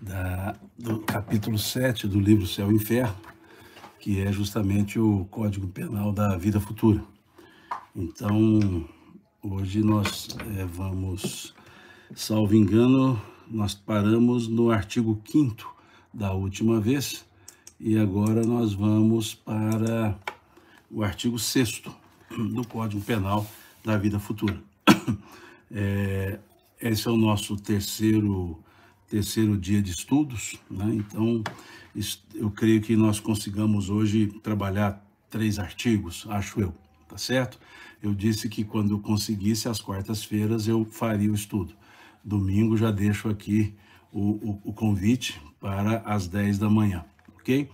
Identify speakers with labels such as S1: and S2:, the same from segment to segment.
S1: do capítulo 7 do livro Céu e Inferno, que é justamente o Código Penal da Vida Futura. Então, hoje nós vamos, salvo engano, nós paramos no artigo 5º da última vez, e agora nós vamos para o artigo 6º do Código Penal da Vida Futura. Esse é o nosso terceiro dia de estudos, né? Então, eu creio que nós consigamos hoje trabalhar 3 artigos, acho eu, tá certo? Eu disse que quando eu conseguisse, às quartas-feiras, eu faria o estudo. Domingo já deixo aqui o convite para as 10 da manhã, ok?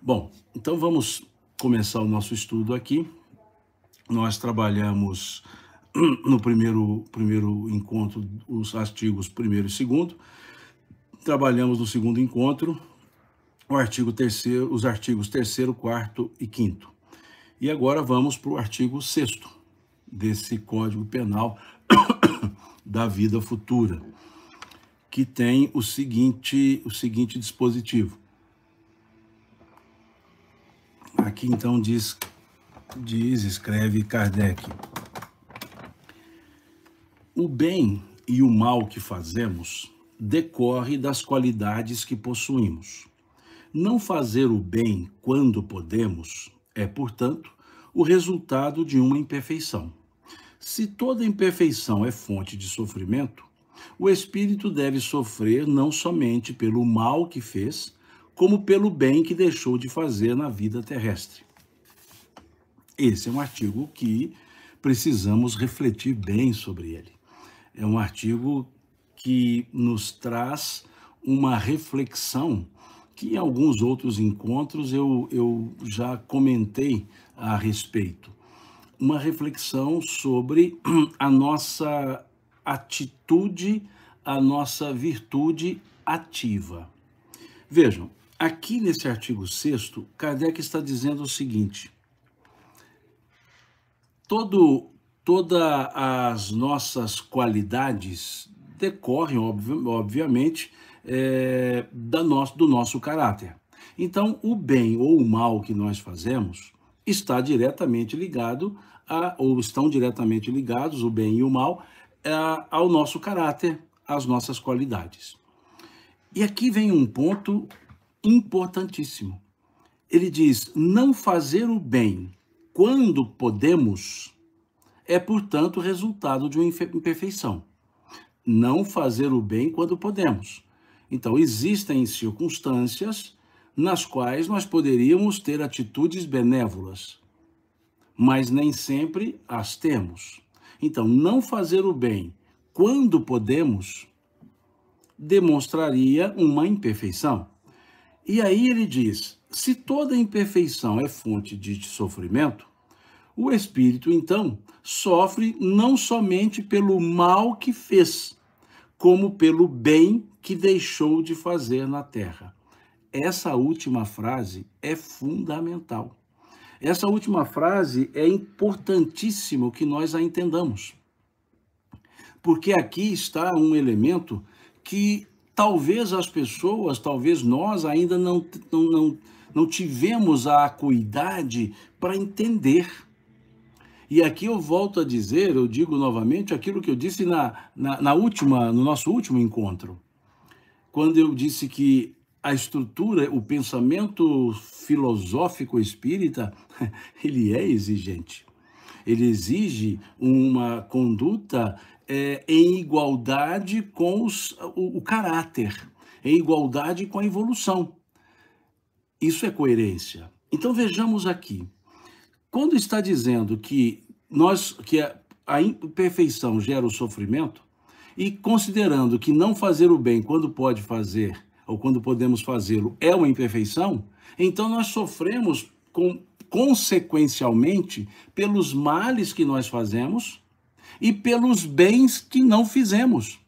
S1: Bom, então vamos começar o nosso estudo aqui. Nós trabalhamos no primeiro encontro os artigos 1º e 2º. Trabalhamos no segundo encontro os artigos 3º, 4º e 5º. E agora vamos para o artigo 6º desse Código Penal da Vida Futura, que tem o seguinte dispositivo. Aqui então escreve Kardec: o bem e o mal que fazemos decorre das qualidades que possuímos. Não fazer o bem quando podemos é, portanto, o resultado de uma imperfeição. Se toda imperfeição é fonte de sofrimento, o espírito deve sofrer não somente pelo mal que fez, como pelo bem que deixou de fazer na vida terrestre. Esse é um artigo que precisamos refletir bem sobre ele. É um artigo que nos traz uma reflexão que em alguns outros encontros eu já comentei a respeito. Uma reflexão sobre a nossa atitude, a nossa virtude ativa. Vejam, aqui nesse artigo 6º, Kardec está dizendo o seguinte: todas as nossas qualidades decorrem, obviamente, do nosso caráter. Então, o bem ou o mal que nós fazemos está diretamente ligado ou estão diretamente ligados, o bem e o mal, ao nosso caráter, às nossas qualidades. E aqui vem um ponto importantíssimo. Ele diz: não fazer o bem quando podemos é, portanto, resultado de uma imperfeição. Não fazer o bem quando podemos. Então, existem circunstâncias nas quais nós poderíamos ter atitudes benévolas, mas nem sempre as temos. Então, não fazer o bem quando podemos demonstraria uma imperfeição. E aí ele diz: se toda imperfeição é fonte de sofrimento, o espírito, então, sofre não somente pelo mal que fez, como pelo bem que deixou de fazer na terra. Essa última frase é fundamental. Essa última frase é importantíssimo que nós a entendamos. Porque aqui está um elemento que talvez as pessoas, talvez nós ainda não tivemos a acuidade para entender. E aqui eu volto a dizer, eu digo novamente aquilo que eu disse no nosso último encontro, quando eu disse que a estrutura, o pensamento filosófico espírita, ele é exigente. Ele exige uma conduta em igualdade com o caráter, em igualdade com a evolução. Isso é coerência. Então vejamos aqui. Quando está dizendo que a imperfeição gera o sofrimento, e considerando que não fazer o bem quando pode fazer, ou quando podemos fazê-lo, é uma imperfeição, então nós sofremos consequencialmente pelos males que nós fazemos e pelos bens que não fizemos.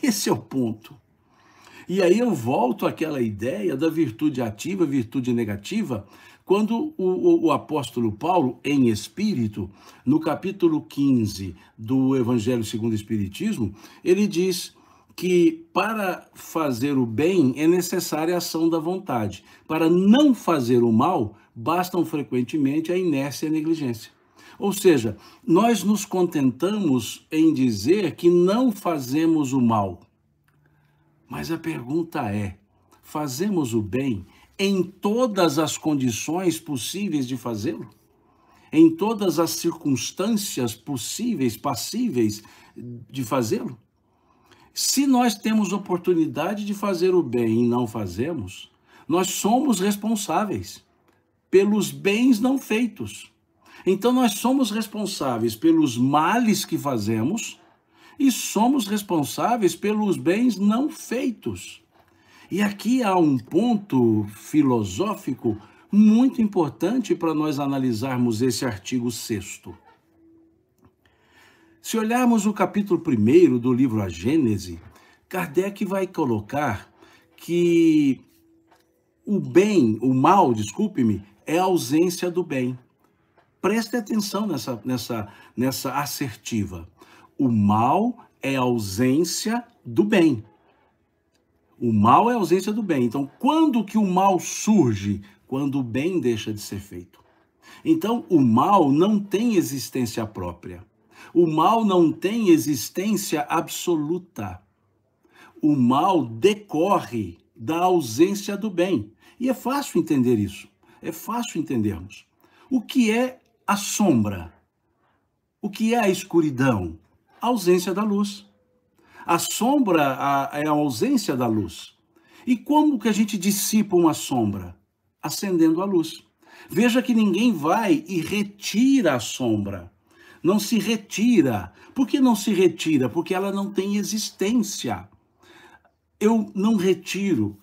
S1: Esse é o ponto. E aí eu volto àquela ideia da virtude ativa, virtude negativa, quando o apóstolo Paulo, em espírito, no capítulo 15 do Evangelho segundo o Espiritismo, ele diz que para fazer o bem é necessária a ação da vontade. Para não fazer o mal, bastam frequentemente a inércia e a negligência. Ou seja, nós nos contentamos em dizer que não fazemos o mal. Mas a pergunta é: fazemos o bem em todas as condições possíveis de fazê-lo? Em todas as circunstâncias possíveis, passíveis de fazê-lo? Se nós temos oportunidade de fazer o bem e não fazemos, nós somos responsáveis pelos bens não feitos. Então, nós somos responsáveis pelos males que fazemos e somos responsáveis pelos bens não feitos. E aqui há um ponto filosófico muito importante para nós analisarmos esse artigo 6º. Se olharmos o capítulo 1º do livro A Gênese, Kardec vai colocar que o mal, desculpe-me, é a ausência do bem. Preste atenção nessa assertiva. O mal é a ausência do bem. O mal é a ausência do bem. Então, quando que o mal surge? Quando o bem deixa de ser feito. Então, o mal não tem existência própria. O mal não tem existência absoluta. O mal decorre da ausência do bem. E é fácil entender isso. É fácil entendermos. O que é a sombra? O que é a escuridão? A ausência da luz. A sombra é a ausência da luz. E como que a gente dissipa uma sombra? Acendendo a luz. Veja que ninguém vai e retira a sombra. Não se retira. Por que não se retira? Porque ela não tem existência. Eu não retiro.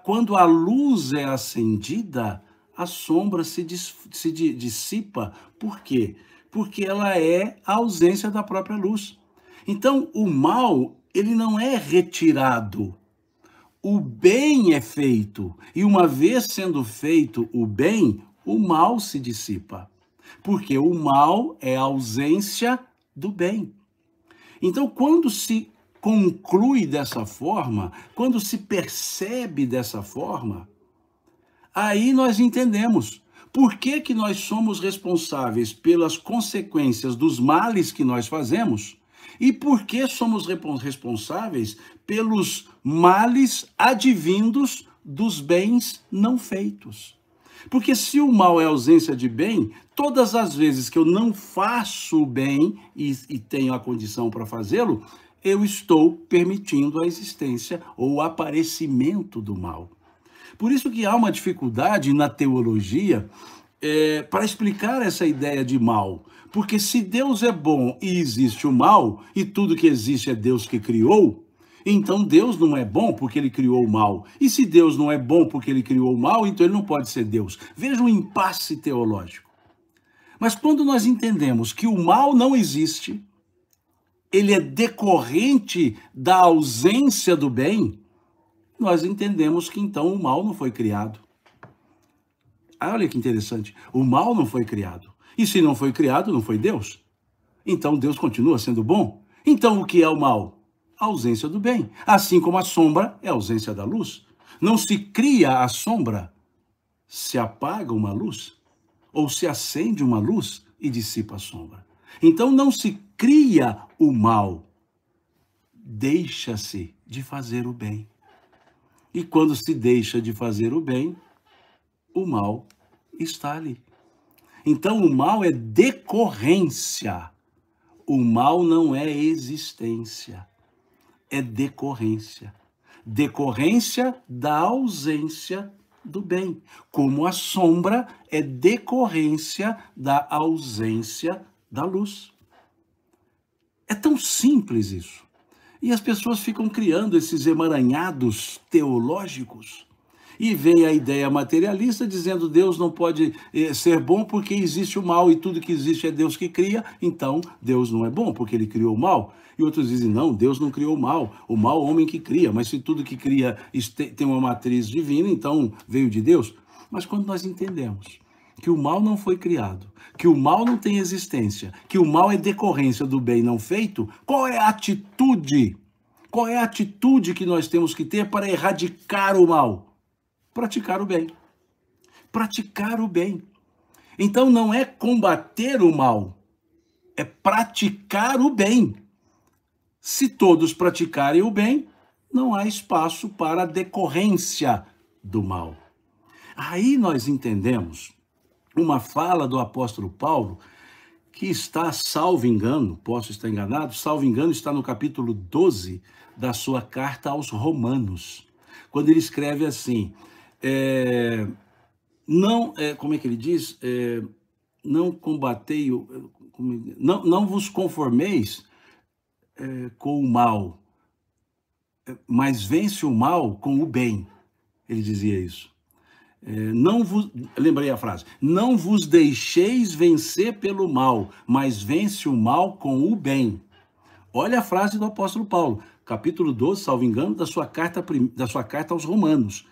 S1: Quando a luz é acendida, a sombra se dissipa. Por quê? Porque ela é a ausência da própria luz. Então, o mal, ele não é retirado. O bem é feito. E uma vez sendo feito o bem, o mal se dissipa. Porque o mal é a ausência do bem. Então, quando se conclui dessa forma, quando se percebe dessa forma, aí nós entendemos por que que nós somos responsáveis pelas consequências dos males que nós fazemos e por que somos responsáveis pelos males advindos dos bens não feitos. Porque se o mal é ausência de bem, todas as vezes que eu não faço o bem e tenho a condição para fazê-lo, eu estou permitindo a existência ou o aparecimento do mal. Por isso que há uma dificuldade na teologia para explicar essa ideia de mal. Porque se Deus é bom e existe o mal, e tudo que existe é Deus que criou, então Deus não é bom porque ele criou o mal. E se Deus não é bom porque ele criou o mal, então ele não pode ser Deus. Veja um impasse teológico. Mas quando nós entendemos que o mal não existe, ele é decorrente da ausência do bem, nós entendemos que então o mal não foi criado. Olha que interessante, o mal não foi criado. E se não foi criado, não foi Deus. Então Deus continua sendo bom. Então o que é o mal? A ausência do bem. Assim como a sombra é a ausência da luz. Não se cria a sombra, se apaga uma luz, ou se acende uma luz e dissipa a sombra. Então não se cria o mal, deixa-se de fazer o bem. E quando se deixa de fazer o bem, o mal está ali. Então o mal é decorrência. O mal não é existência, é decorrência. Decorrência da ausência do bem. Como a sombra é decorrência da ausência da luz. É tão simples isso. E as pessoas ficam criando esses emaranhados teológicos. E vem a ideia materialista dizendo Deus não pode ser bom porque existe o mal e tudo que existe é Deus que cria, então Deus não é bom porque ele criou o mal. E outros dizem, não, Deus não criou o mal é o homem que cria, mas se tudo que cria tem uma matriz divina, então veio de Deus. Mas quando nós entendemos que o mal não foi criado, que o mal não tem existência, que o mal é decorrência do bem não feito, qual é a atitude Qual é a atitude que nós temos que ter para erradicar o mal? Praticar o bem. Praticar o bem. Então não é combater o mal, é praticar o bem. Se todos praticarem o bem, não há espaço para a decorrência do mal. Aí nós entendemos uma fala do apóstolo Paulo, que está, salvo engano, posso estar enganado, salvo engano, está no capítulo 12 da sua carta aos Romanos, quando ele escreve assim, como é que ele diz? Não combatei, não vos conformeis com o mal, mas vence o mal com o bem. Ele dizia isso. Lembrei a frase, não vos deixeis vencer pelo mal, mas vence o mal com o bem. Olha a frase do apóstolo Paulo, capítulo 12, salvo engano, da sua carta aos Romanos.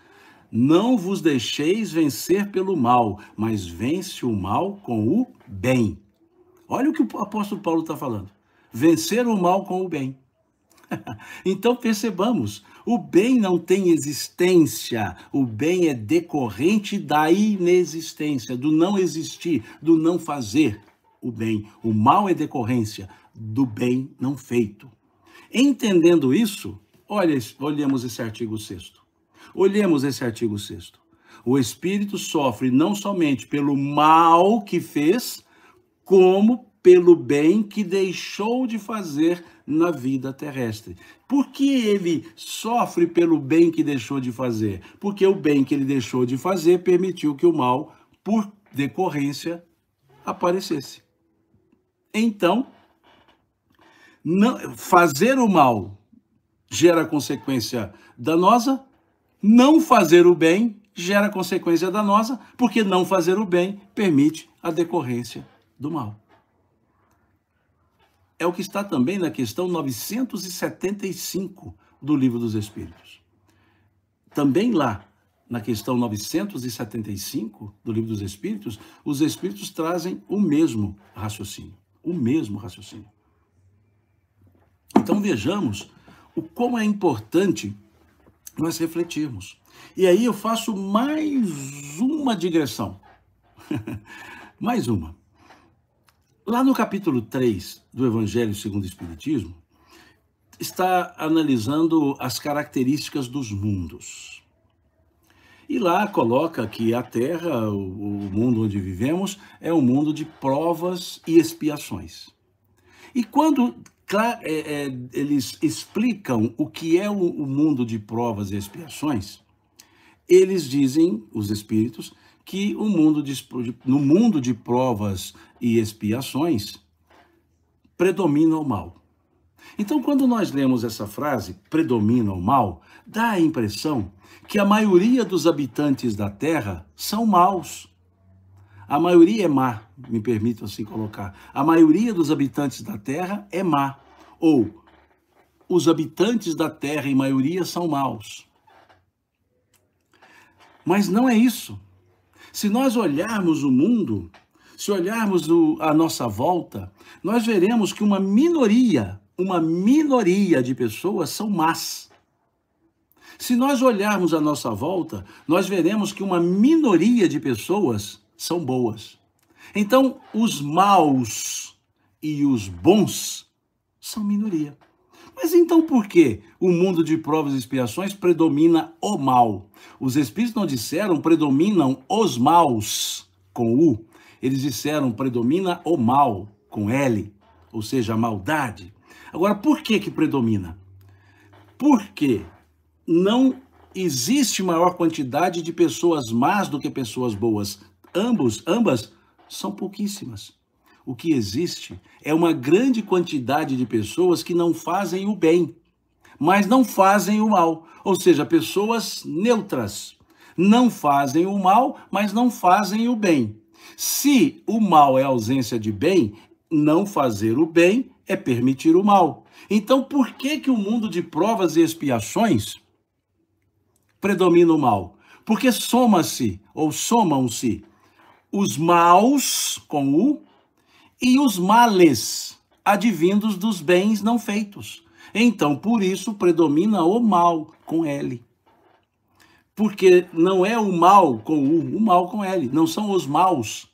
S1: Não vos deixeis vencer pelo mal, mas vence o mal com o bem. Olha o que o apóstolo Paulo está falando. Vencer o mal com o bem. Então percebamos, o bem não tem existência, o bem é decorrente da inexistência, do não existir, do não fazer o bem. O mal é decorrência do bem não feito. Entendendo isso, olhemos esse artigo 6º. Olhemos esse artigo 6º. O espírito sofre não somente pelo mal que fez, como pelo bem que deixou de fazer na vida terrestre. Por que ele sofre pelo bem que deixou de fazer? Porque o bem que ele deixou de fazer permitiu que o mal, por decorrência, aparecesse. Então, fazer o mal gera consequência danosa, não fazer o bem gera consequência danosa, porque não fazer o bem permite a decorrência do mal. É o que está também na questão 975 do Livro dos Espíritos. Também lá, na questão 975 do Livro dos Espíritos, os Espíritos trazem o mesmo raciocínio. O mesmo raciocínio. Então vejamos o como é importante nós refletirmos. E aí eu faço mais uma digressão. Mais uma. Lá no capítulo 3 do Evangelho segundo o Espiritismo, está analisando as características dos mundos. E lá coloca que a Terra, o mundo onde vivemos, é um mundo de provas e expiações. E quando eles explicam o que é o mundo de provas e expiações, eles dizem, os espíritos, que no mundo de provas e expiações predomina o mal. Então, quando nós lemos essa frase, predomina o mal, dá a impressão que a maioria dos habitantes da Terra são maus. A maioria é má, me permito assim colocar. A maioria dos habitantes da Terra é má. Ou, os habitantes da Terra, em maioria, são maus. Mas não é isso. Se nós olharmos o mundo, se olharmos a nossa volta, nós veremos que uma minoria de pessoas são más. Se nós olharmos a nossa volta, nós veremos que uma minoria de pessoas são boas. Então, os maus e os bons são minoria. Mas então por que o mundo de provas e expiações predomina o mal? Os espíritos não disseram predominam os maus, com U. Eles disseram predomina o mal, com L, ou seja, a maldade. Agora, por que predomina? Porque não existe maior quantidade de pessoas más do que pessoas boas. Ambas são pouquíssimas. O que existe é uma grande quantidade de pessoas que não fazem o bem, mas não fazem o mal. Ou seja, pessoas neutras. Não fazem o mal, mas não fazem o bem. Se o mal é ausência de bem, não fazer o bem é permitir o mal. Então, por que o mundo de provas e expiações predomina o mal? Porque somam-se os maus, com U, e os males, advindos dos bens não feitos. Então, por isso, predomina o mal com L. Porque não é o mal com U, o mal com L. Não são os maus.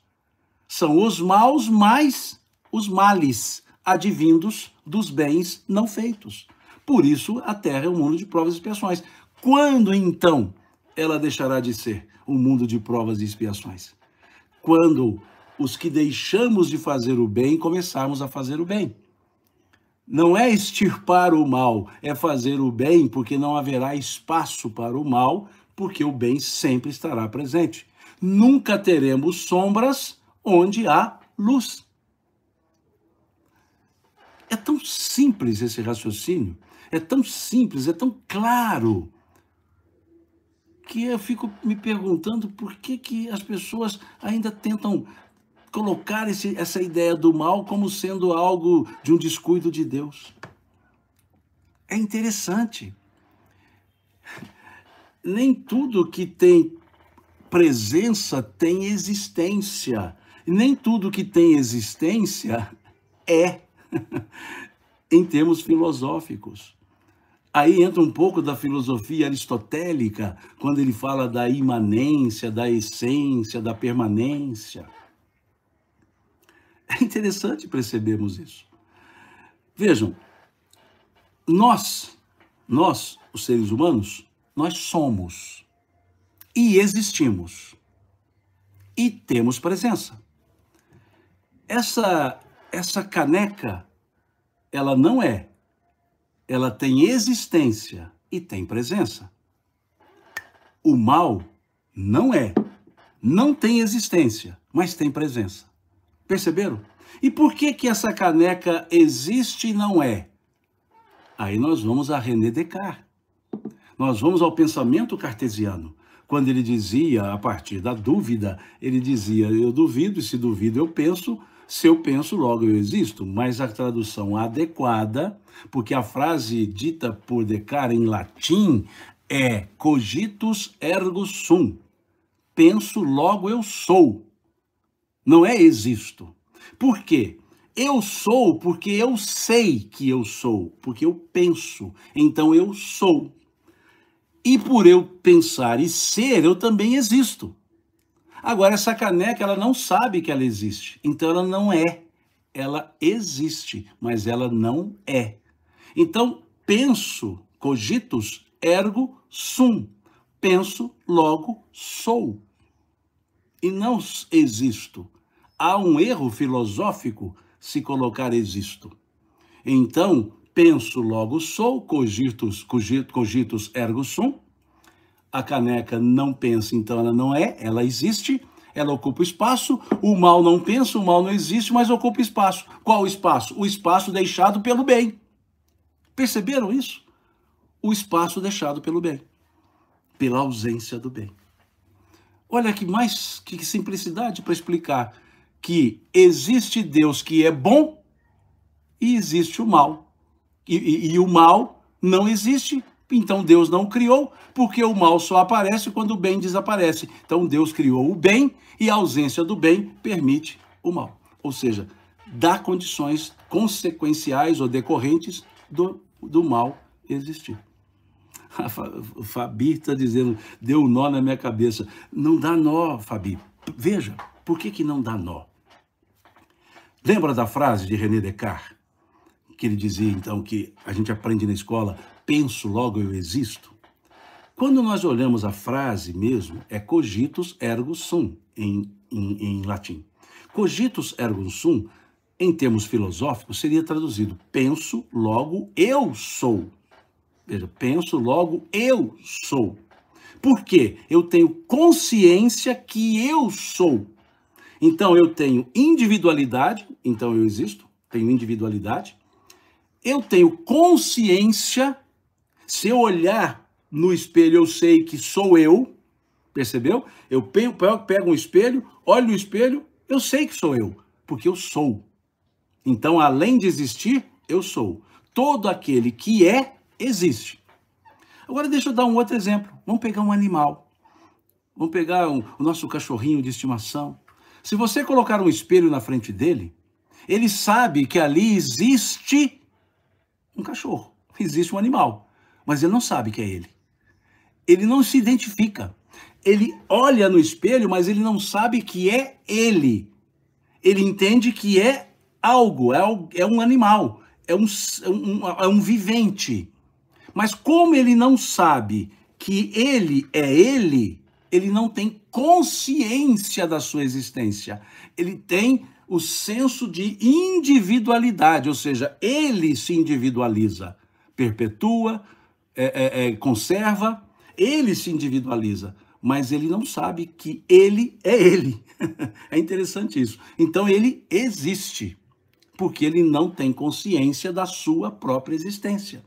S1: São os maus mais os males advindos dos bens não feitos. Por isso, a Terra é um mundo de provas e expiações. Quando, então, ela deixará de ser um mundo de provas e expiações? Quando os que deixamos de fazer o bem começarmos a fazer o bem. Não é extirpar o mal, é fazer o bem, porque não haverá espaço para o mal, porque o bem sempre estará presente. Nunca teremos sombras onde há luz. É tão simples esse raciocínio, é tão simples, é tão claro, que eu fico me perguntando por que as pessoas ainda tentam colocar essa ideia do mal como sendo algo de um descuido de Deus. É interessante. Nem tudo que tem presença tem existência. Nem tudo que tem existência é, em termos filosóficos. Aí entra um pouco da filosofia aristotélica, quando ele fala da imanência, da essência, da permanência. É interessante percebermos isso. Vejam, nós, os seres humanos, nós somos e existimos e temos presença. Essa caneca, ela não é, ela tem existência e tem presença. O mal não é, não tem existência, mas tem presença. Perceberam? E por que essa caneca existe e não é? Aí nós vamos a René Descartes. Nós vamos ao pensamento cartesiano. Quando ele dizia, a partir da dúvida, ele dizia, eu duvido, e se duvido eu penso, se eu penso, logo eu existo. Mas a tradução adequada, porque a frase dita por Descartes em latim é cogitus ergo sum. Penso, logo eu sou. Não é existo. Por quê? Eu sou porque eu sei que eu sou, porque eu penso, então eu sou. E por eu pensar e ser, eu também existo. Agora, essa caneca, ela não sabe que ela existe, então ela não é. Ela existe, mas ela não é. Então, penso, cogitus ergo sum. Penso, logo sou. E não existo. Há um erro filosófico se colocar existo. Então, penso, logo sou, cogitus ergo sum. A caneca não pensa, então ela não é, ela existe, ela ocupa espaço. O mal não pensa, o mal não existe, mas ocupa espaço. Qual espaço? O espaço deixado pelo bem. Perceberam isso? O espaço deixado pelo bem, pela ausência do bem. Olha que simplicidade para explicar que existe Deus que é bom e existe o mal. E o mal não existe, então Deus não criou, porque o mal só aparece quando o bem desaparece. Então Deus criou o bem e a ausência do bem permite o mal. Ou seja, dá condições consequenciais ou decorrentes do mal existir. A Fabi está dizendo, deu um nó na minha cabeça. Não dá nó, Fabi. Veja, por que não dá nó? Lembra da frase de René Descartes? Que ele dizia, então, que a gente aprende na escola, penso, logo eu existo. Quando nós olhamos a frase mesmo, é cogitus ergo sum, em latim. Cogitus ergo sum, em termos filosóficos, seria traduzido, penso, logo eu sou. Veja, penso, logo eu sou. Por quê? Eu tenho consciência que eu sou. Então, eu tenho individualidade, então eu existo, tenho individualidade. Eu tenho consciência, se eu olhar no espelho, eu sei que sou eu, percebeu? Eu pego um espelho, olho no espelho, eu sei que sou eu, porque eu sou. Então, além de existir, eu sou. Todo aquele que é, existe. Agora deixa eu dar um outro exemplo. Vamos pegar um animal. Vamos pegar o nosso cachorrinho de estimação. Se você colocar um espelho na frente dele, ele sabe que ali existe um cachorro. Existe um animal, mas ele não sabe que é ele. Ele não se identifica. Ele olha no espelho, mas ele não sabe que é ele. Ele entende que é algo, é um animal, é um vivente. Mas como ele não sabe que ele é ele não tem consciência da sua existência. Ele tem o senso de individualidade, ou seja, ele se individualiza, perpetua, conserva, ele se individualiza, mas ele não sabe que ele é ele. É interessante isso. Então ele existe, porque ele não tem consciência da sua própria existência.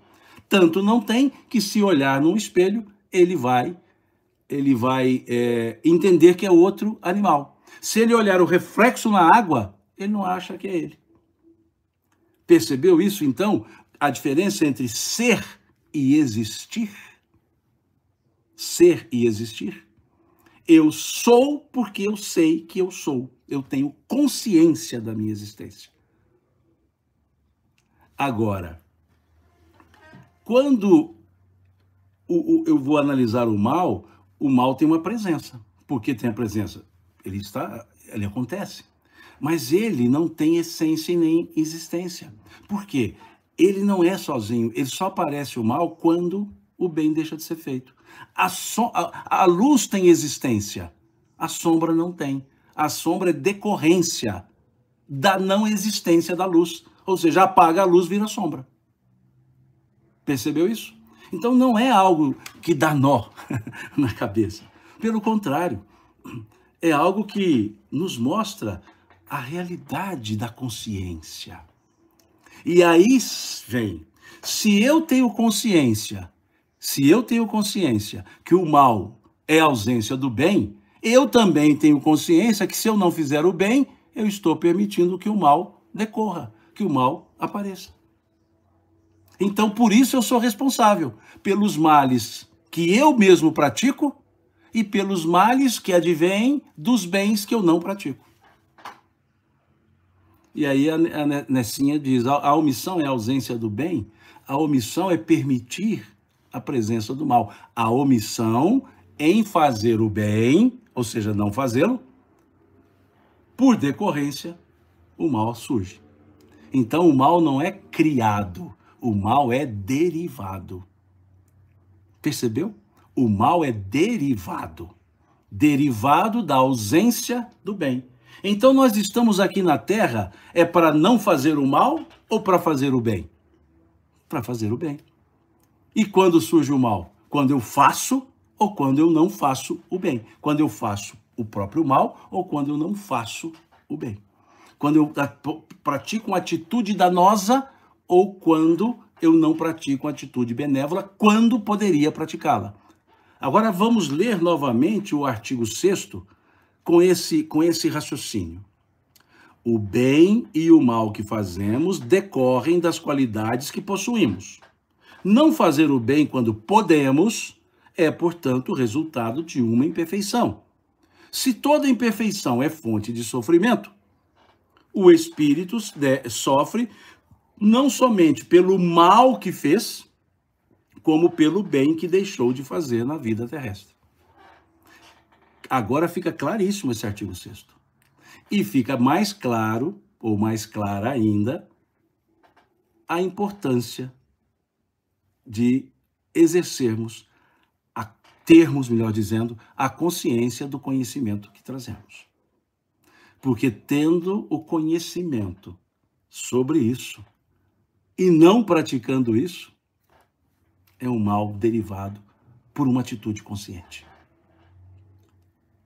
S1: Tanto não tem que, se olhar num espelho, ele vai entender que é outro animal. Se ele olhar o reflexo na água, ele não acha que é ele. Percebeu isso, então? A diferença entre ser e existir? Ser e existir? Eu sou porque eu sei que eu sou. Eu tenho consciência da minha existência. Agora, quando eu vou analisar o mal tem uma presença. Por que tem a presença? Ele acontece. Mas ele não tem essência e nem existência. Por quê? Ele não é sozinho, ele só aparece o mal quando o bem deixa de ser feito. A luz tem existência, a sombra não tem. A sombra é decorrência da não existência da luz. Ou seja, apaga a luz, vira sombra. Percebeu isso? Então não é algo que dá nó na cabeça. Pelo contrário, é algo que nos mostra a realidade da consciência. E aí vem, se eu tenho consciência que o mal é a ausência do bem, eu também tenho consciência que se eu não fizer o bem, eu estou permitindo que o mal decorra, que o mal apareça. Então, por isso eu sou responsável pelos males que eu mesmo pratico e pelos males que advêm dos bens que eu não pratico. E aí a Nessinha diz, a omissão é a ausência do bem, a omissão é permitir a presença do mal. A omissão em fazer o bem, ou seja, não fazê-lo, por decorrência, o mal surge. Então, o mal não é criado, o mal é derivado. Percebeu? O mal é derivado da ausência do bem. Então, nós estamos aqui na Terra, é para não fazer o mal ou para fazer o bem? Para fazer o bem. E quando surge o mal? Quando eu faço ou quando eu não faço o bem? Quando eu faço o próprio mal ou quando eu não faço o bem? Quando eu pratico uma atitude danosa ou quando eu não pratico uma atitude benévola, quando poderia praticá-la. Agora vamos ler novamente o artigo 6º com esse raciocínio. O bem e o mal que fazemos decorrem das qualidades que possuímos. Não fazer o bem quando podemos é, portanto, resultado de uma imperfeição. Se toda imperfeição é fonte de sofrimento, o espírito sofre não somente pelo mal que fez, como pelo bem que deixou de fazer na vida terrestre. Agora fica claríssimo esse artigo 6º. E fica mais claro, ou mais clara ainda, a importância de exercermos, termos, melhor dizendo, a consciência do conhecimento que trazemos. Porque tendo o conhecimento sobre isso e não praticando isso, é um mal derivado por uma atitude consciente.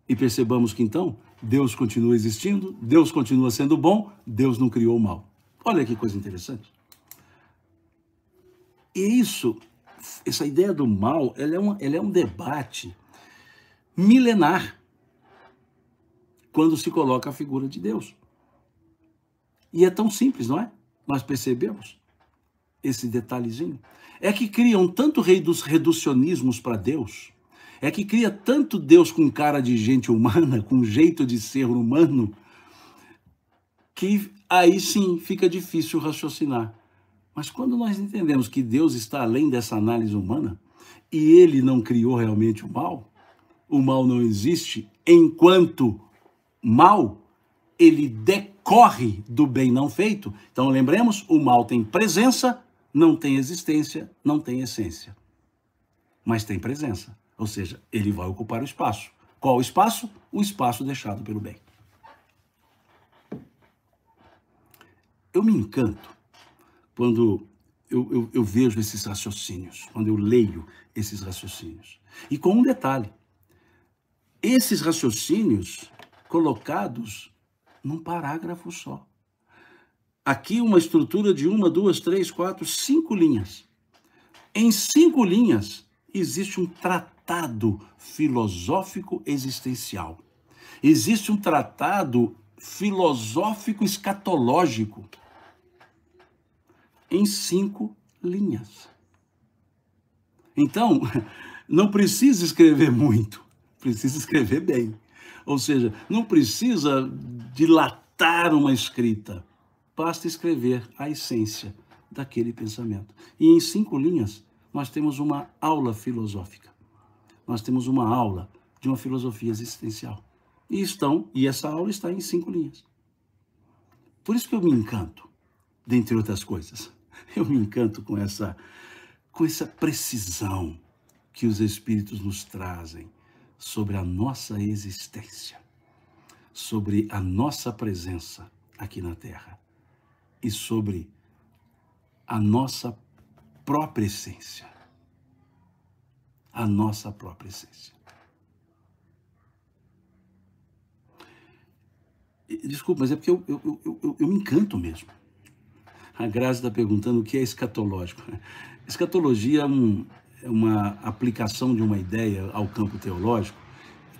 S1: E percebamos que então, Deus continua existindo, Deus continua sendo bom, Deus não criou o mal. Olha que coisa interessante. E essa ideia do mal, ela é um debate milenar quando se coloca a figura de Deus. E é tão simples, não é? Nós percebemos esse detalhezinho. É que criam tanto reducionismos para Deus, é que cria tanto Deus com cara de gente humana, com jeito de ser humano, que aí sim fica difícil raciocinar. Mas quando nós entendemos que Deus está além dessa análise humana, e ele não criou realmente o mal não existe enquanto mal, ele decorre do bem não feito. Então lembremos, o mal tem presença, não tem existência, não tem essência. Mas tem presença, ou seja, ele vai ocupar o espaço. Qual o espaço? O espaço deixado pelo bem. Eu me encanto quando eu vejo esses raciocínios, quando eu leio esses raciocínios. E com um detalhe, esses raciocínios colocados num parágrafo só. Aqui uma estrutura de 1, 2, 3, 4, 5 linhas. Em 5 linhas existe um tratado filosófico existencial. Existe um tratado filosófico escatológico. Em 5 linhas. Então, não precisa escrever muito, precisa escrever bem. Ou seja, não precisa dilatar uma escrita, basta escrever a essência daquele pensamento. E em 5 linhas, nós temos uma aula filosófica. Nós temos uma aula de uma filosofia existencial. E essa aula está em 5 linhas. Por isso que eu me encanto, dentre outras coisas. Eu me encanto com essa precisão que os Espíritos nos trazem sobre a nossa existência, sobre a nossa presença aqui na Terra e sobre a nossa própria essência. A nossa própria essência. Desculpa, mas é porque eu me encanto mesmo. A Grazi está perguntando o que é escatológico. Escatologia é uma aplicação de uma ideia ao campo teológico,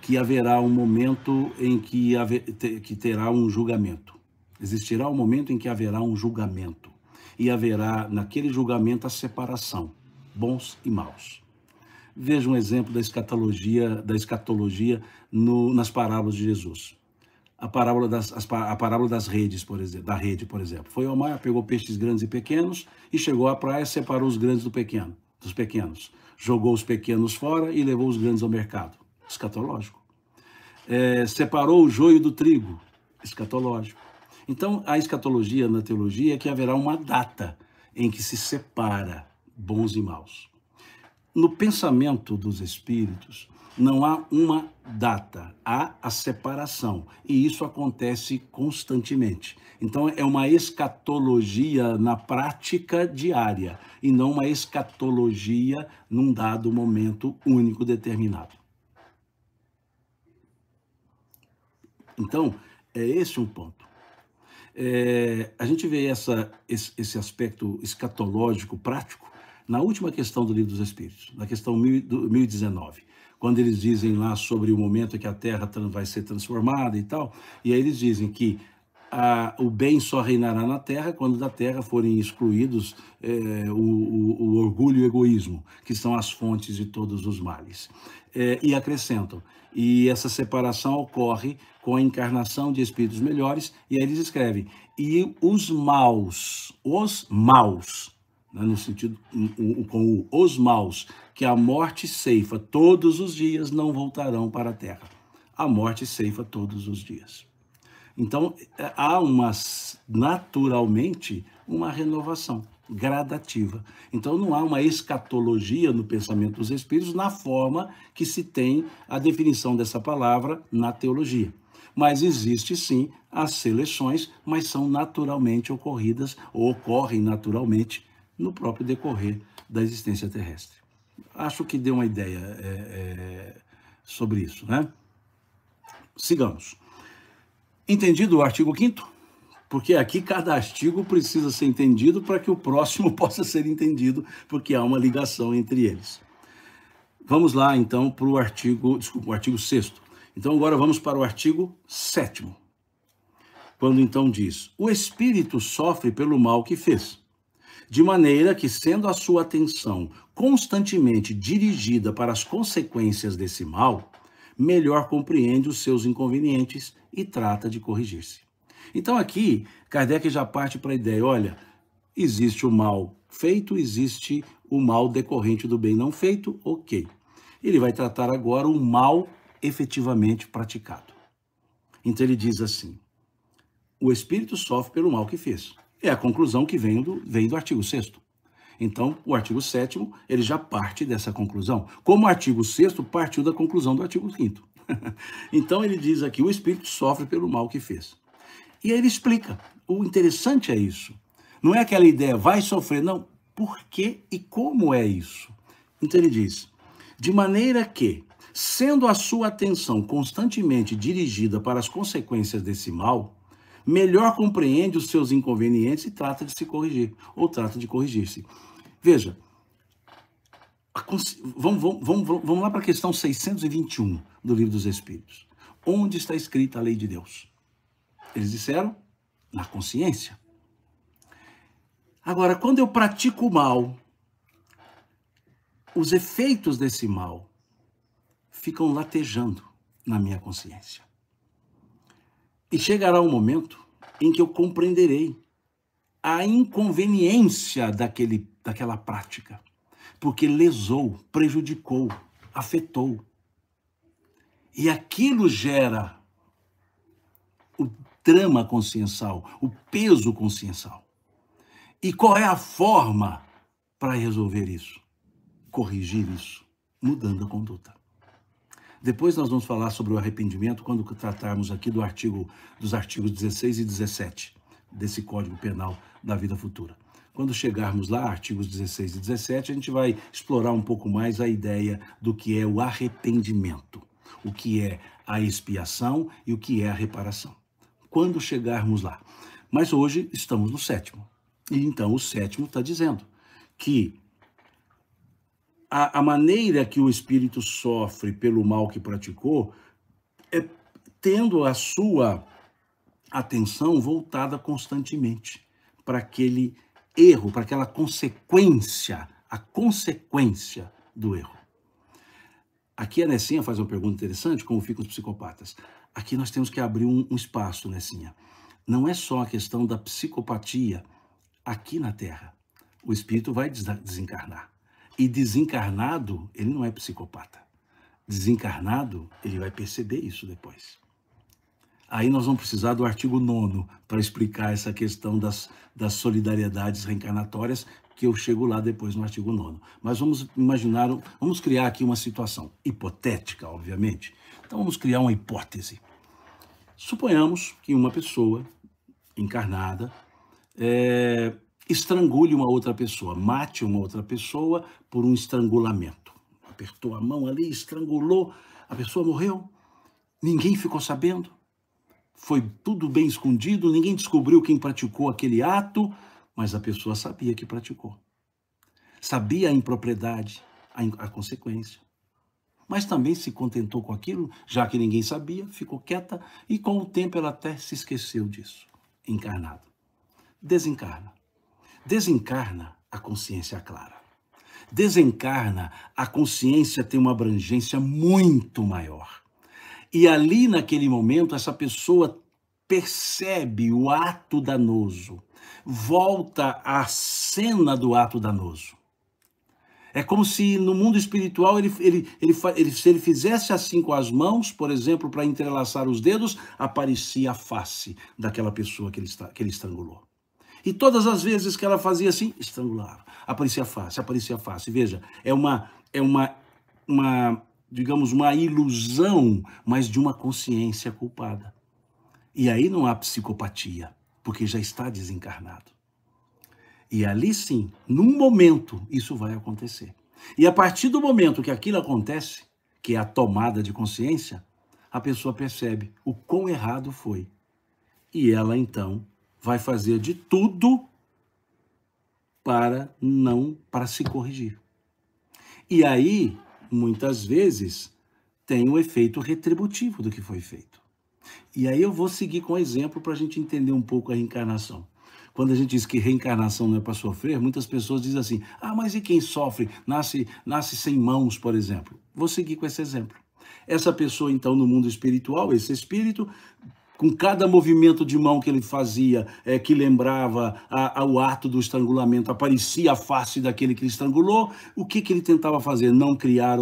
S1: que haverá um momento em que terá um julgamento. Existirá um momento em que haverá um julgamento. E haverá, naquele julgamento, a separação, bons e maus. Veja um exemplo da escatologia nas parábolas de Jesus. A parábola das redes, por exemplo. Foi ao mar, pegou peixes grandes e pequenos e chegou à praia, separou os grandes dos pequenos. Jogou os pequenos fora e levou os grandes ao mercado. Escatológico. Separou o joio do trigo. Escatológico. Então, a escatologia na teologia é que haverá uma data em que se separa bons e maus. No pensamento dos espíritos, não há uma data, há a separação, e isso acontece constantemente. Então, é uma escatologia na prática diária, e não uma escatologia num dado momento único determinado. Então, é esse um ponto. A gente vê esse aspecto escatológico prático na última questão do Livro dos Espíritos, na questão 1019, quando eles dizem lá sobre o momento em que a Terra vai ser transformada e tal, e aí eles dizem que o bem só reinará na Terra quando da Terra forem excluídos o orgulho e o egoísmo, que são as fontes de todos os males. E acrescentam, e essa separação ocorre com a encarnação de espíritos melhores, e aí eles escrevem, e os maus, né, no sentido com os maus, que a morte ceifa todos os dias, não voltarão para a Terra. A morte ceifa todos os dias. Então, há naturalmente uma renovação gradativa. Então, não há uma escatologia no pensamento dos espíritos na forma que se tem a definição dessa palavra na teologia. Mas existe sim as seleções, mas são naturalmente ocorridas, ou ocorrem naturalmente no próprio decorrer da existência terrestre. Acho que deu uma ideia sobre isso, né? Sigamos. Entendido o artigo 5º? Porque aqui cada artigo precisa ser entendido para que o próximo possa ser entendido, porque há uma ligação entre eles. Vamos lá, então, para o artigo 6º. Então, agora vamos para o artigo 7º. Quando, então, diz, o espírito sofre pelo mal que fez, de maneira que, sendo a sua atenção constantemente dirigida para as consequências desse mal, melhor compreende os seus inconvenientes e trata de corrigir-se. Então aqui, Kardec já parte para a ideia, olha, Existe o mal feito, existe o mal decorrente do bem não feito, ok. Ele vai tratar agora o mal efetivamente praticado. Então ele diz assim: o espírito sofre pelo mal que fez. É a conclusão que vem do artigo 6º. Então, o artigo 7º, ele já parte dessa conclusão, como o artigo 6º partiu da conclusão do artigo 5º. Então, ele diz aqui, o espírito sofre pelo mal que fez. E aí ele explica. O interessante é isso. Não é aquela ideia, vai sofrer, não. Por que e como é isso? Então, ele diz, de maneira que, sendo a sua atenção constantemente dirigida para as consequências desse mal, melhor compreende os seus inconvenientes e trata de se corrigir, ou trata de corrigir-se. Veja, vamos lá para a questão 621 do Livro dos Espíritos. Onde está escrita a lei de Deus? Eles disseram, na consciência. Agora, quando eu pratico o mal, os efeitos desse mal ficam latejando na minha consciência. E chegará um momento em que eu compreenderei a inconveniência daquela prática, porque lesou, prejudicou, afetou. E aquilo gera o drama consciencial, o peso consciencial. E qual é a forma para resolver isso? Corrigir isso, mudando a conduta. Depois nós vamos falar sobre o arrependimento quando tratarmos aqui dos artigos 16 e 17 desse Código Penal da vida futura. Quando chegarmos lá, artigos 16 e 17, a gente vai explorar um pouco mais a ideia do que é o arrependimento, o que é a expiação e o que é a reparação. Quando chegarmos lá. Mas hoje estamos no 7º. E então o 7º está dizendo que a maneira que o espírito sofre pelo mal que praticou é tendo a sua atenção voltada constantemente para aquele erro, para aquela consequência, a consequência do erro. Aqui a Nessinha faz uma pergunta interessante, como ficam os psicopatas. Aqui nós temos que abrir um espaço, Nessinha. Não é só a questão da psicopatia aqui na Terra. O espírito vai desencarnar. E desencarnado, ele não é psicopata. Desencarnado, ele vai perceber isso depois. Aí nós vamos precisar do artigo 9º para explicar essa questão das solidariedades reencarnatórias, que eu chego lá depois no artigo 9º. Mas vamos criar aqui uma situação hipotética, obviamente. Então vamos criar uma hipótese. Suponhamos que uma pessoa encarnada estrangule uma outra pessoa, mate uma outra pessoa por um estrangulamento. Apertou a mão ali, estrangulou, a pessoa morreu, ninguém ficou sabendo, foi tudo bem escondido, ninguém descobriu quem praticou aquele ato, mas a pessoa sabia que praticou. Sabia a impropriedade, a consequência. Mas também se contentou com aquilo, já que ninguém sabia, ficou quieta e com o tempo ela até se esqueceu disso, encarnado. Desencarna. Desencarna, a consciência clara. Desencarna, a consciência tem uma abrangência muito maior. E ali, naquele momento, essa pessoa percebe o ato danoso, volta à cena do ato danoso. É como se no mundo espiritual, se ele fizesse assim com as mãos, por exemplo, para entrelaçar os dedos, aparecia a face daquela pessoa que ele estrangulou. E todas as vezes que ela fazia assim, estrangulava. Aparecia a face. Veja, digamos, uma ilusão, mas de uma consciência culpada. E aí não há psicopatia, porque já está desencarnado. E ali sim, num momento, isso vai acontecer. E a partir do momento que aquilo acontece, que é a tomada de consciência, a pessoa percebe o quão errado foi. E ela, então, vai fazer de tudo para se corrigir. E aí, muitas vezes, tem o efeito retributivo do que foi feito. E aí eu vou seguir com o exemplo para a gente entender um pouco a reencarnação. Quando a gente diz que reencarnação não é para sofrer, muitas pessoas dizem assim, mas e quem sofre? Nasce sem mãos, por exemplo. Vou seguir com esse exemplo. Essa pessoa, então, no mundo espiritual, esse espírito, com cada movimento de mão que ele fazia, que lembrava o ato do estrangulamento, aparecia a face daquele que ele estrangulou. O que ele tentava fazer? Não criar,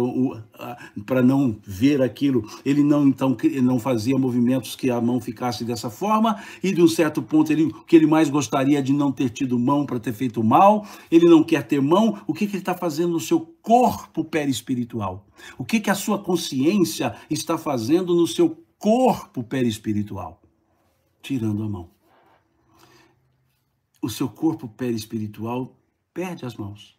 S1: para não ver aquilo, ele não fazia movimentos que a mão ficasse dessa forma, e de um certo ponto, o que ele mais gostaria é de não ter tido mão para ter feito mal, ele não quer ter mão. O que ele está fazendo no seu corpo perispiritual? O que a sua consciência está fazendo no seu corpo perispiritual? Tirando a mão. O seu corpo perispiritual perde as mãos.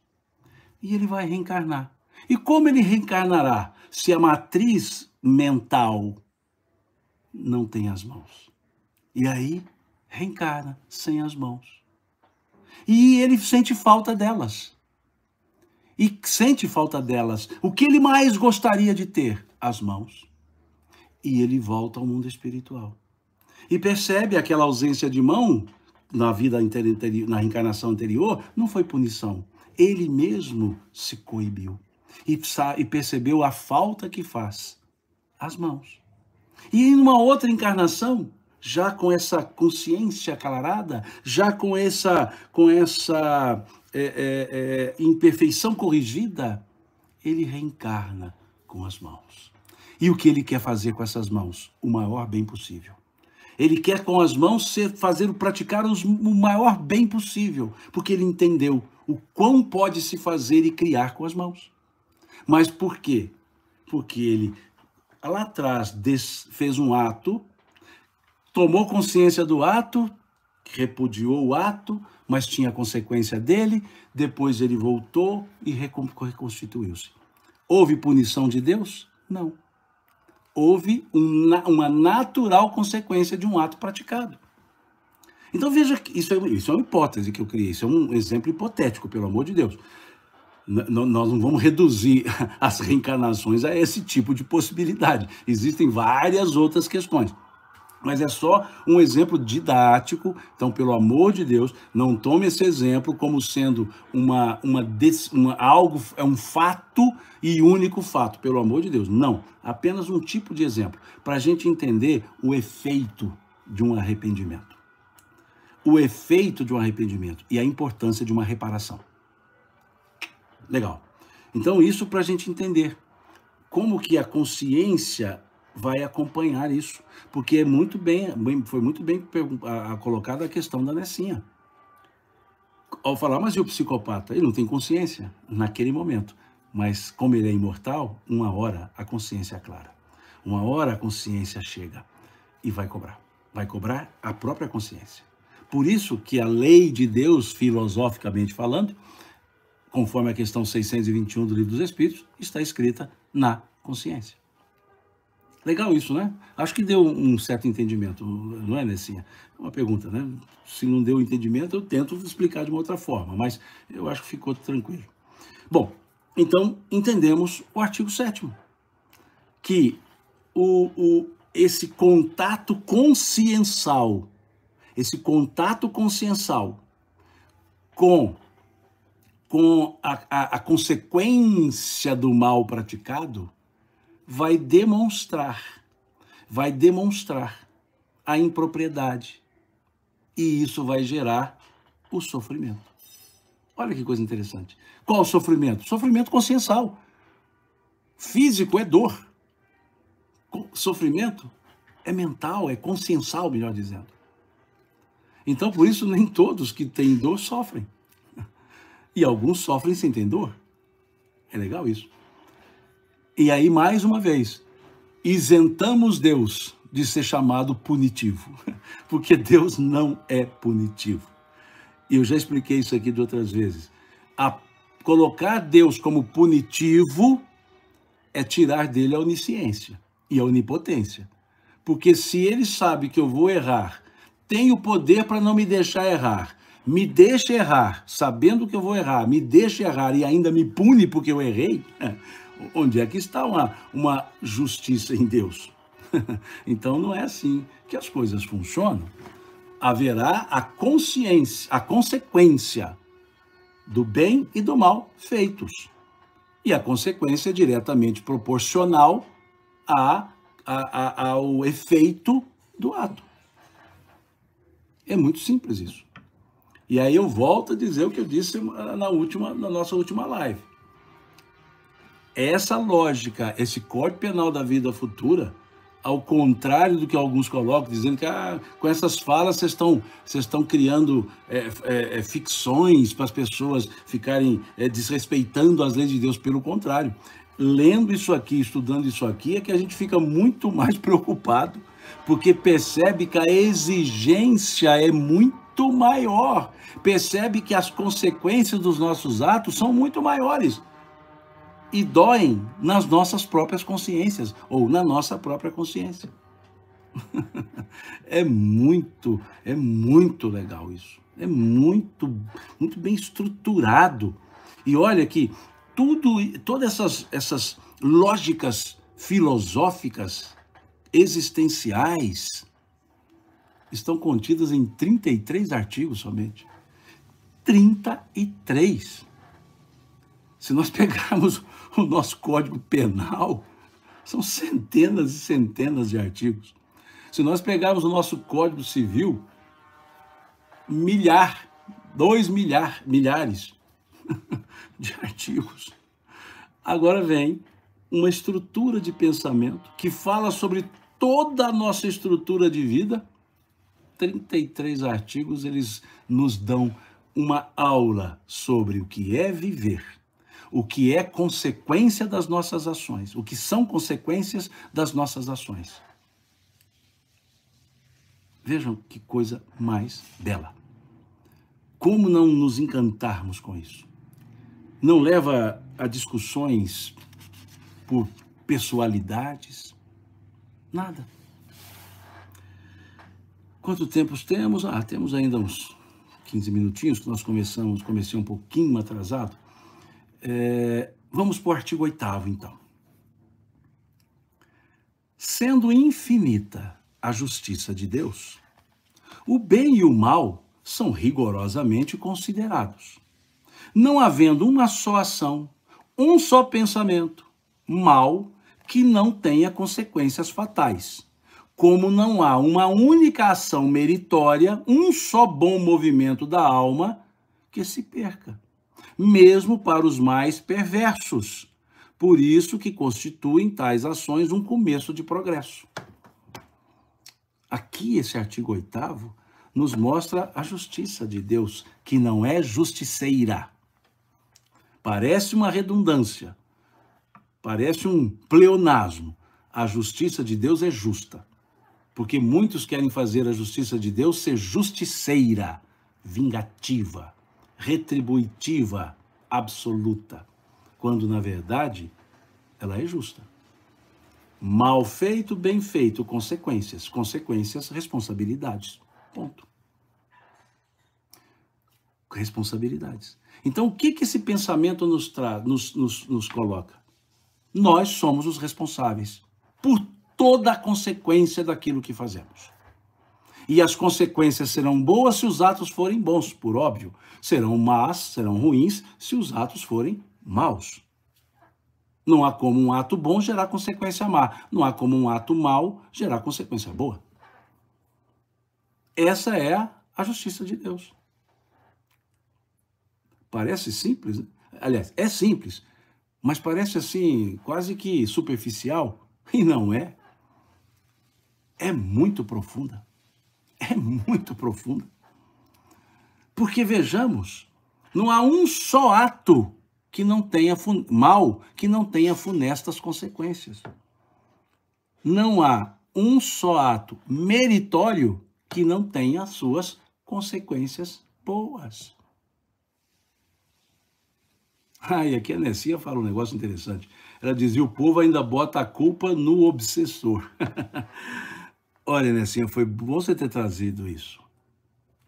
S1: E ele vai reencarnar. E como ele reencarnará se a matriz mental não tem as mãos? E aí, reencarna sem as mãos. E ele sente falta delas. E sente falta delas. O que ele mais gostaria de ter? As mãos. E ele volta ao mundo espiritual. E percebe aquela ausência de mão na vida anterior, na reencarnação anterior, não foi punição. Ele mesmo se coibiu. E percebeu a falta que faz as mãos. E em uma outra encarnação, já com essa consciência aclarada, já com essa imperfeição corrigida, ele reencarna com as mãos. E o que ele quer fazer com essas mãos? O maior bem possível. Ele quer com as mãos praticar o maior bem possível, porque ele entendeu o quão pode se fazer e criar com as mãos. Mas por quê? Porque ele, lá atrás, fez um ato, tomou consciência do ato, repudiou o ato, mas tinha a consequência dele, depois ele voltou e reconstituiu-se. Houve punição de Deus? Não. Houve uma natural consequência de um ato praticado. Então veja que isso é uma hipótese que eu criei, isso é um exemplo hipotético, pelo amor de Deus. Nós não vamos reduzir as reencarnações a esse tipo de possibilidade. Existem várias outras questões. Mas é só um exemplo didático. Então, pelo amor de Deus, não tome esse exemplo como sendo algo, um fato e único fato. Pelo amor de Deus, não. Apenas um tipo de exemplo, para a gente entender o efeito de um arrependimento. O efeito de um arrependimento e a importância de uma reparação. Legal. Então, isso para a gente entender como que a consciência vai acompanhar isso, porque foi muito bem colocada a questão da Nessinha. Ao falar, mas e o psicopata? Ele não tem consciência naquele momento, mas como ele é imortal, uma hora a consciência é clara. Uma hora a consciência chega e vai cobrar a própria consciência. Por isso que a lei de Deus, filosoficamente falando, conforme a questão 621 do Livro dos Espíritos, está escrita na consciência. Legal isso, né? Acho que deu um certo entendimento, não é, Nessinha? É uma pergunta, né? Se não deu entendimento, eu tento explicar de uma outra forma, mas eu acho que ficou tranquilo. Bom, então entendemos o artigo 7º, que esse contato consciencial com a consequência do mal praticado vai demonstrar a impropriedade. E isso vai gerar o sofrimento. Olha que coisa interessante. Qual o sofrimento? Sofrimento consciencial. Físico é dor. Sofrimento é mental, é consciencial, melhor dizendo. Então, por isso, nem todos que têm dor sofrem. E alguns sofrem sem ter dor. É legal isso. E aí, mais uma vez, isentamos Deus de ser chamado punitivo, porque Deus não é punitivo. E eu já expliquei isso aqui de outras vezes. Colocar Deus como punitivo é tirar dele a onisciência e a onipotência. Porque se ele sabe que eu vou errar, tem o poder para não me deixar errar, me deixa errar, sabendo que eu vou errar, me deixa errar e ainda me pune porque eu errei, onde é que está uma justiça em Deus? Então não é assim que as coisas funcionam. Haverá a consequência do bem e do mal feitos. E a consequência é diretamente proporcional ao efeito do ato. É muito simples isso. E aí eu volto a dizer o que eu disse na nossa última live. Essa lógica, esse Código Penal da vida futura, ao contrário do que alguns colocam, dizendo que com essas falas vocês estão criando ficções para as pessoas ficarem desrespeitando as leis de Deus. Pelo contrário, lendo isso aqui, estudando isso aqui, é que a gente fica muito mais preocupado, porque percebe que a exigência é muito maior, percebe que as consequências dos nossos atos são muito maiores e doem nas nossas próprias consciências, ou na nossa própria consciência. É muito legal isso. É muito bem estruturado. E olha que todas essas lógicas filosóficas, existenciais, estão contidas em 33 artigos somente. 33. Se nós pegarmos o nosso Código Penal, são centenas e centenas de artigos. Se nós pegarmos o nosso Código Civil, milhares de artigos. Agora vem uma estrutura de pensamento que fala sobre toda a nossa estrutura de vida. 33 artigos, eles nos dão uma aula sobre o que é viver, o que é consequência das nossas ações, o que são consequências das nossas ações. Vejam que coisa mais bela. Como não nos encantarmos com isso? Não leva a discussões por pessoalidades, nada. Quanto tempo temos? Temos ainda uns 15 minutinhos, que nós comecei um pouquinho atrasado. Vamos para o artigo 8º, então. Sendo infinita a justiça de Deus, o bem e o mal são rigorosamente considerados. Não havendo uma só ação, um só pensamento, mal, que não tenha consequências fatais. Como não há uma única ação meritória, um só bom movimento da alma que se perca, mesmo para os mais perversos. Por isso que constituem tais ações um começo de progresso. Aqui, esse artigo 8º nos mostra a justiça de Deus, que não é justiceira. Parece uma redundância, parece um pleonasmo. A justiça de Deus é justa, porque muitos querem fazer a justiça de Deus ser justiceira, vingativa, retributiva, absoluta, quando, na verdade, ela é justa. Mal feito, bem feito, consequências. Consequências, responsabilidades. Ponto. Responsabilidades. Então, o que esse pensamento nos coloca? Nós somos os responsáveis por toda a consequência daquilo que fazemos. E as consequências serão boas se os atos forem bons, por óbvio. Serão más, serão ruins, se os atos forem maus. Não há como um ato bom gerar consequência má. Não há como um ato mau gerar consequência boa. Essa é a justiça de Deus. Parece simples, né? Aliás, é simples, mas parece assim, quase que superficial, e não é. É muito profunda. É muito profunda. Porque, vejamos, não há um só ato que não tenha mal, que não tenha funestas consequências. Não há um só ato meritório que não tenha suas consequências boas. E aqui a Nessia fala um negócio interessante. Ela dizia, o povo ainda bota a culpa no obsessor. Olha, Nessia, foi bom você ter trazido isso.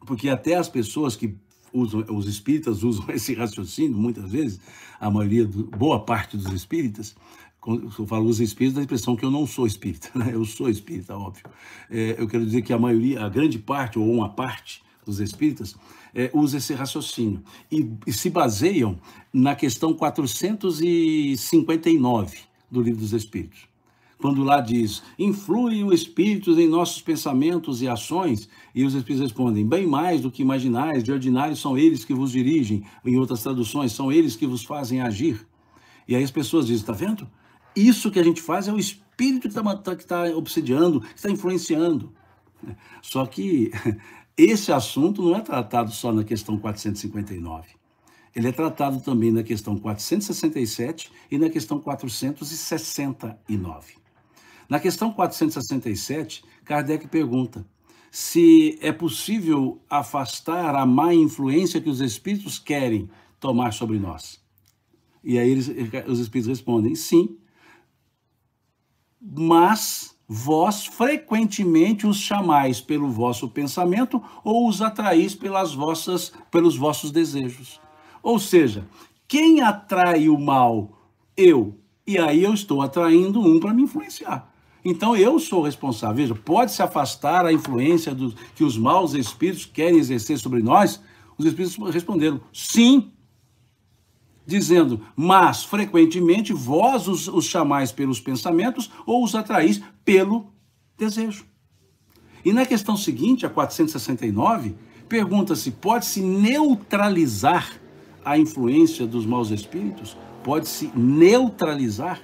S1: Porque até as pessoas que usam, os espíritas usam esse raciocínio, muitas vezes, a maioria, boa parte dos espíritas, eu falo os espíritas, da expressão que eu não sou espírita, né? Eu sou espírita, óbvio. Eu quero dizer que a maioria, a grande parte, ou uma parte dos espíritas, usa esse raciocínio e se baseiam na questão 459 do Livro dos Espíritos. Quando lá diz, influem os espíritos em nossos pensamentos e ações, e os espíritos respondem, bem mais do que imaginais, de ordinário são eles que vos dirigem, em outras traduções, são eles que vos fazem agir. E aí as pessoas dizem, está vendo? Isso que a gente faz é o espírito que tá obsediando, que está influenciando. Só que esse assunto não é tratado só na questão 459. Ele é tratado também na questão 467 e na questão 469. Na questão 467, Kardec pergunta se é possível afastar a má influência que os espíritos querem tomar sobre nós. E aí os espíritos respondem, sim, mas vós frequentemente os chamais pelo vosso pensamento ou os atraís pelos vossos desejos. Ou seja, quem atrai o mal? Eu. E aí eu estou atraindo um para me influenciar. Então eu sou responsável. Veja, pode-se afastar a influência que os maus espíritos querem exercer sobre nós? Os espíritos responderam, sim, dizendo, mas frequentemente vós os chamais pelos pensamentos ou os atraís pelo desejo. E na questão seguinte, a 469, pergunta-se, pode-se neutralizar a influência dos maus espíritos? Pode-se neutralizar?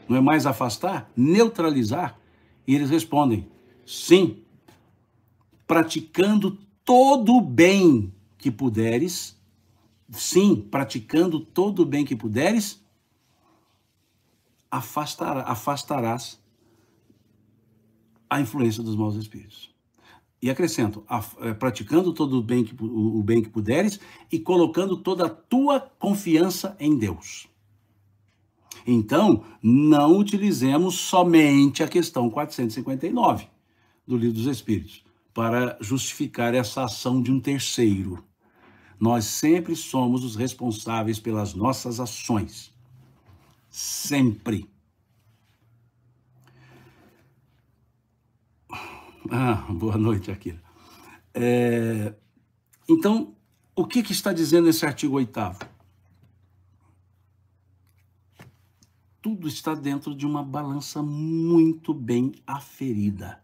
S1: Não é mais afastar? Neutralizar? E eles respondem, sim, praticando todo o bem que puderes. Sim, praticando todo o bem que puderes, afastarás a influência dos maus espíritos. E acrescento, praticando todo o bem que puderes e colocando toda a tua confiança em Deus. Então, não utilizemos somente a questão 459 do Livro dos Espíritos para justificar essa ação de um terceiro. Nós sempre somos os responsáveis pelas nossas ações. Sempre. Boa noite, Akira. Então, o que está dizendo esse artigo 8º? Tudo está dentro de uma balança muito bem aferida.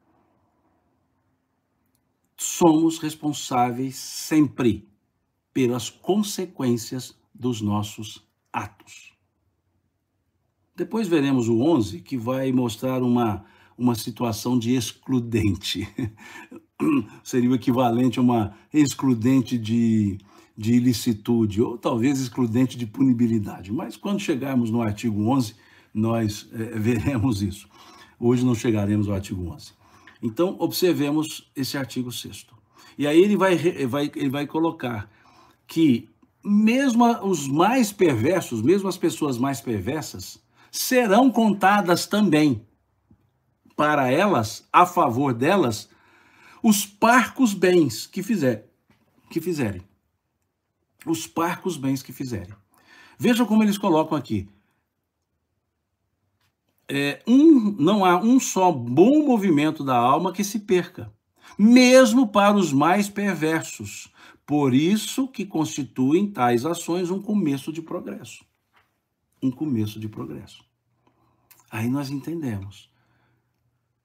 S1: Somos responsáveis sempre pelas consequências dos nossos atos. Depois veremos o 11, que vai mostrar uma situação de excludente. Seria o equivalente a uma excludente de ilicitude, ou talvez excludente de punibilidade. Mas quando chegarmos no artigo 11, nós veremos isso. Hoje não chegaremos ao artigo 11. Então, observemos esse artigo 6º. E aí ele vai colocar que mesmo os mais perversos, mesmo as pessoas mais perversas, serão contadas também para elas, a favor delas, os parcos bens que fizerem. Os parcos bens que fizerem. Veja como eles colocam aqui. Não há um só bom movimento da alma que se perca, mesmo para os mais perversos. Por isso que constituem tais ações um começo de progresso. Um começo de progresso. Aí nós entendemos.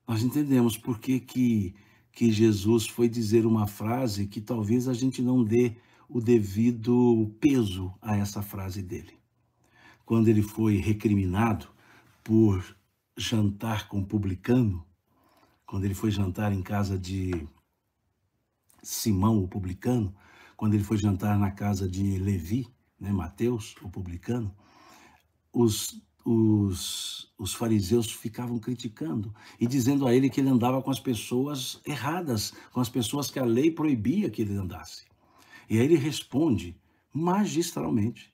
S1: Nós entendemos por que Jesus foi dizer uma frase que talvez a gente não dê o devido peso a essa frase dele. Quando ele foi recriminado por jantar com publicano, quando ele foi jantar em casa de Simão, o publicano, quando ele foi jantar na casa de Levi, né, Mateus, o publicano, os fariseus ficavam criticando e dizendo a ele que ele andava com as pessoas erradas, com as pessoas que a lei proibia que ele andasse. E aí ele responde magistralmente,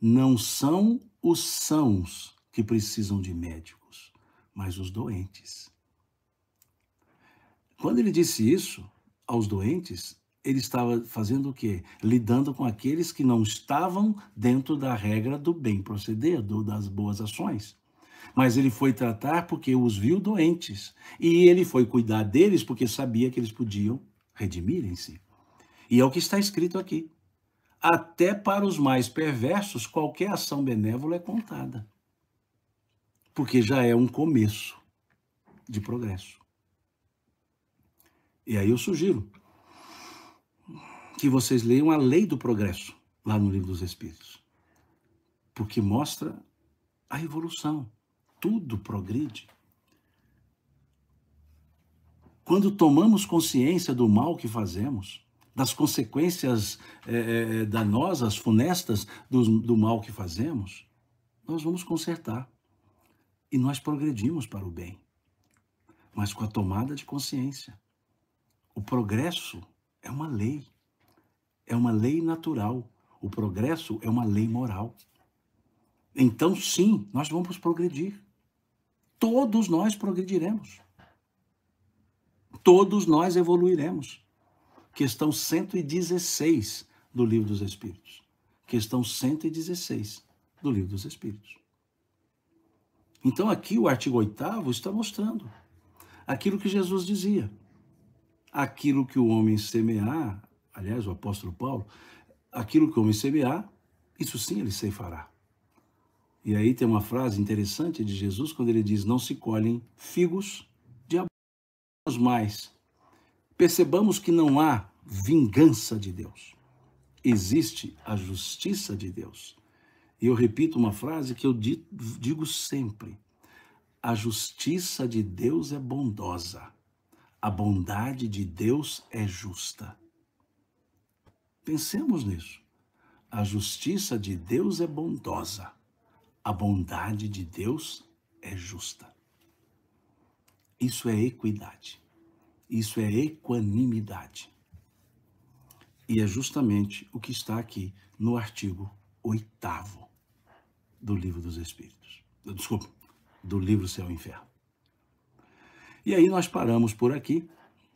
S1: não são os sãos que precisam de médicos, mas os doentes. Quando ele disse isso aos doentes, ele estava fazendo o quê? Lidando com aqueles que não estavam dentro da regra do bem proceder, das boas ações. Mas ele foi tratar porque os viu doentes. E ele foi cuidar deles porque sabia que eles podiam redimir-se. E é o que está escrito aqui. Até para os mais perversos, qualquer ação benévola é contada. porque já é um começo de progresso. E aí eu sugiro que vocês leiam a Lei do Progresso, lá no Livro dos Espíritos, porque mostra a evolução. Tudo progride. Quando tomamos consciência do mal que fazemos, das consequências danosas, funestas do mal que fazemos, nós vamos consertar. E nós progredimos para o bem, mas com a tomada de consciência. O progresso é uma lei natural. O progresso é uma lei moral. Então, sim, nós vamos progredir. Todos nós progrediremos. Todos nós evoluiremos. Questão 116 do Livro dos Espíritos. Questão 116 do Livro dos Espíritos. Então, aqui o artigo 8º está mostrando aquilo que Jesus dizia. Aquilo que o homem semear, aliás, o apóstolo Paulo, aquilo que o homem semear, isso sim ele ceifará. E aí tem uma frase interessante de Jesus, quando ele diz, não se colhem figos de abusos mais. Percebamos que não há vingança de Deus. Existe a justiça de Deus. E eu repito uma frase que eu digo sempre. A justiça de Deus é bondosa. A bondade de Deus é justa. Pensemos nisso. A justiça de Deus é bondosa. A bondade de Deus é justa. Isso é equidade. Isso é equanimidade. E é justamente o que está aqui no artigo 8º do Livro dos Espíritos. Desculpa, do livro Céu e Inferno. E aí nós paramos por aqui.